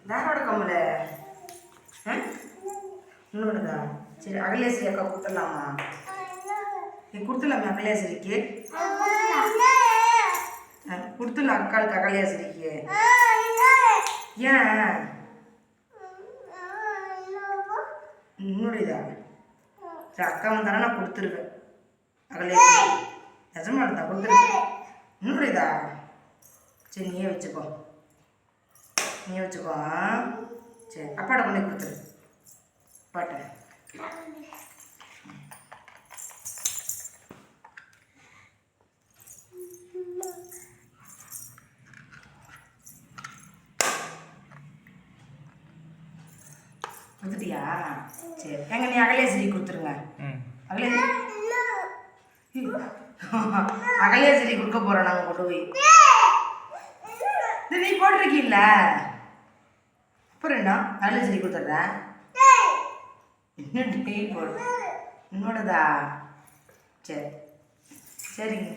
யாரோட கம்மல இன்னொன்னுதா சரி அகலேஸ்வரி அக்கா கொடுத்துடலாமா நீ கொடுத்துடலாமே அகலேஸ்வரிக்கு கொடுத்துடலாம் அக்காளுக்கு அகலேஸ்வரிக்கு ஏன் இன்னொருதா சரி அக்கா வந்தாலும் நான் கொடுத்துருவேன் அகலேஸ்வரி நிஜமானதா கொடுத்துருவேன் இன்னொருதா சரி நீயே வச்சுக்கோ சரி அப்பாட்ட கொண்டு கொடுத்துரு பாட்ட கொடுத்துட்டியா சரி எங்க நீ அகலேஸ்வரி கொடுத்துருங்க அகலேஸ்வரி கொடுக்க போறோம் நாங்கள் கொண்டு போய் நீ போட்டிருக்கீல்ல அப்புறம் என்ன அகலேஸ்வரி கொடுத்துட்றேன் இன்னும் டீ போடு என்னோடதா சரி சரிங்க